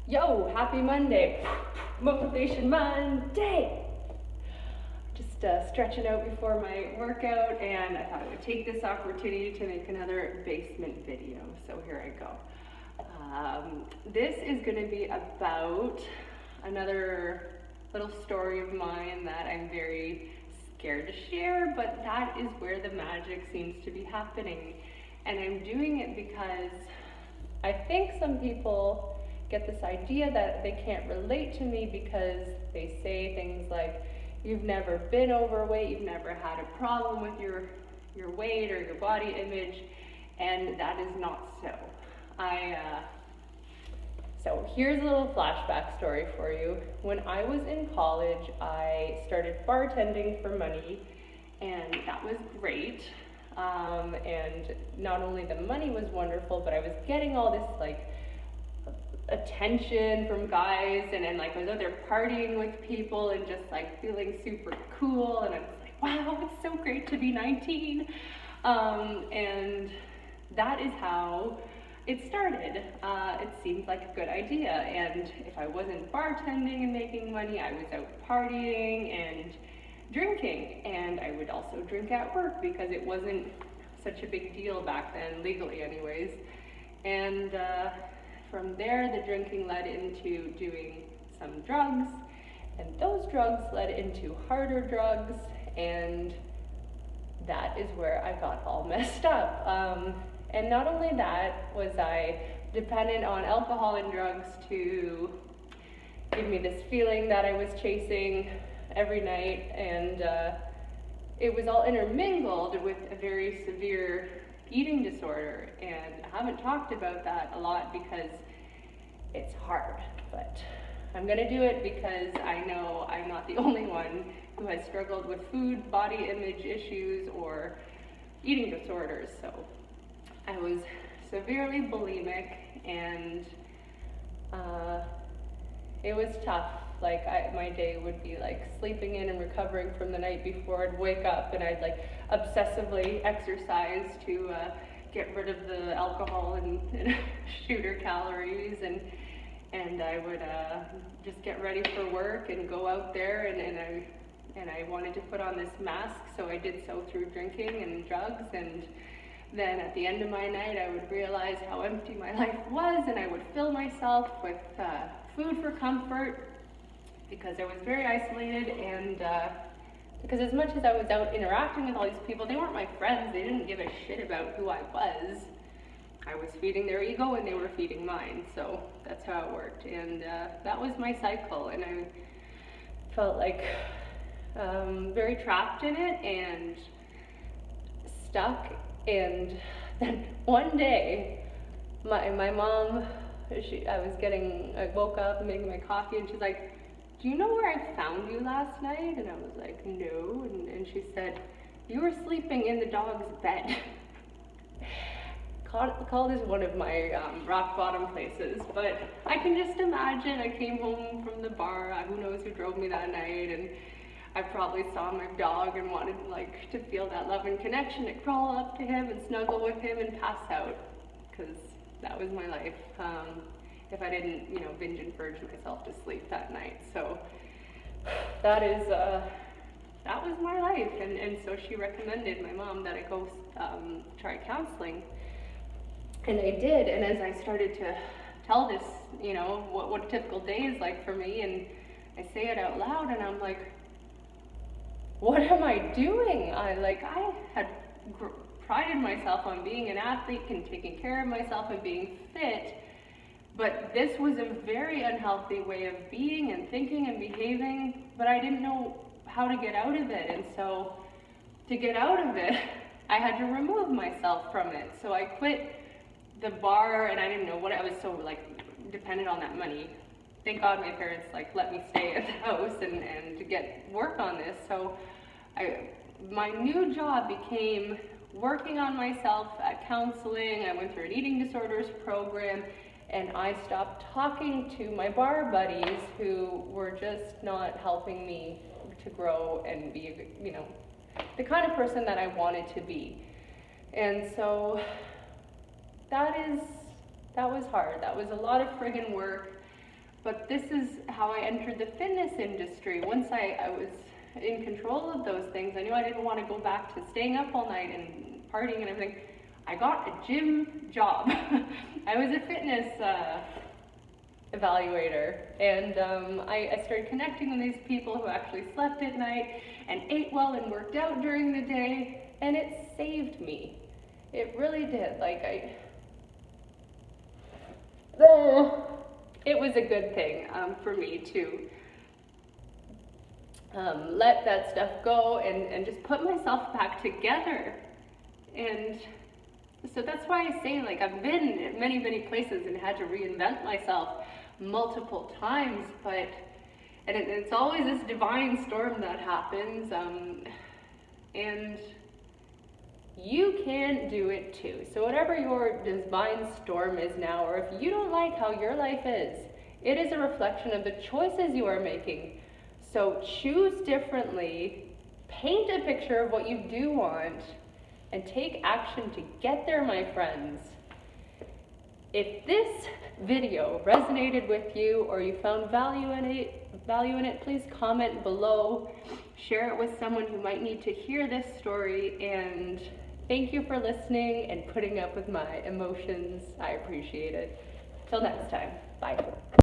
Yo, happy Monday. Motivation Monday. Just stretching out before my workout, and I thought I would take this opportunity to make another basement video. So here I go. This is going to be about another little story of mine that I'm very scared to share, but that is where the magic seems to be happening. And I'm doing it because I think some people get this idea that they can't relate to me because they say things like, you've never been overweight, you've never had a problem with your weight or your body image, and that is not so. So here's a little flashback story for you. When I was in college, I started bartending for money, and that was great. And not only the money was wonderful, but I was getting all this like attention from guys, and like I was out there partying with people and just like feeling super cool, and I was like, wow, it's so great to be 19. And that is how it started. It seemed like a good idea, and if I wasn't bartending and making money, I was out partying and drinking, and I would also drink at work because it wasn't such a big deal back then, legally anyways. And from there, the drinking led into doing some drugs, and those drugs led into harder drugs, and that is where I got all messed up. And not only that was I dependent on alcohol and drugs to give me this feeling that I was chasing every night, and it was all intermingled with a very severe eating disorder, and I haven't talked about that a lot because it's hard, but I'm gonna do it because I know I'm not the only one who has struggled with food, body image issues, or eating disorders. So I was severely bulimic, and it was tough. Like my day would be like sleeping in and recovering from the night before. I'd wake up and I'd like obsessively exercise to get rid of the alcohol and shooter calories, and I would just get ready for work and go out there, and I wanted to put on this mask, so I did so through drinking and drugs, and then at the end of my night I would realize how empty my life was, and I would fill myself with food for comfort, because I was very isolated, and because as much as I was out interacting with all these people, they weren't my friends. They didn't give a shit about who I was. I was feeding their ego and they were feeding mine, so that's how it worked. And that was my cycle, and I felt like very trapped in it and stuck. And then one day, my mom, I woke up and making my coffee, and she's like, do you know where I found you last night? And I was like, no. And she said, you were sleeping in the dog's bed. Called is one of my rock bottom places, but I can just imagine I came home from the bar, who knows who drove me that night, and I probably saw my dog and wanted like to feel that love and connection, to crawl up to him and snuggle with him and pass out, because that was my life. If I didn't, binge and purge myself to sleep that night. So that was my life, and so she recommended, my mom, that I go try counseling, and I did. And as I started to tell this, what a typical day is like for me, and I say it out loud, and I'm like, what am I doing? I had prided myself on being an athlete and taking care of myself and being fit. But this was a very unhealthy way of being and thinking and behaving, but I didn't know how to get out of it. And so to get out of it, I had to remove myself from it. So I quit the bar, and I didn't know what I was so dependent on that money. Thank God my parents let me stay at the house and to get work on this. So my new job became working on myself at counseling. I went through an eating disorders program, and I stopped talking to my bar buddies who were just not helping me to grow and be, the kind of person that I wanted to be. And so that was hard. That was a lot of friggin' work. But this is how I entered the fitness industry. Once I was in control of those things, I knew I didn't want to go back to staying up all night and partying and everything. I got a gym job. I was a fitness evaluator, and I started connecting with these people who actually slept at night and ate well and worked out during the day, and it saved me. It really did. It was a good thing for me to let that stuff go and just put myself back together. And so that's why I say, like, I've been in many, many places and had to reinvent myself multiple times, but it's always this divine storm that happens, and you can do it too. So whatever your divine storm is now, or if you don't like how your life is, it is a reflection of the choices you are making. So choose differently, paint a picture of what you do want, and take action to get there, my friends. If this video resonated with you or you found value in it, please comment below. Share it with someone who might need to hear this story, and thank you for listening and putting up with my emotions. I appreciate it. Till next time, bye.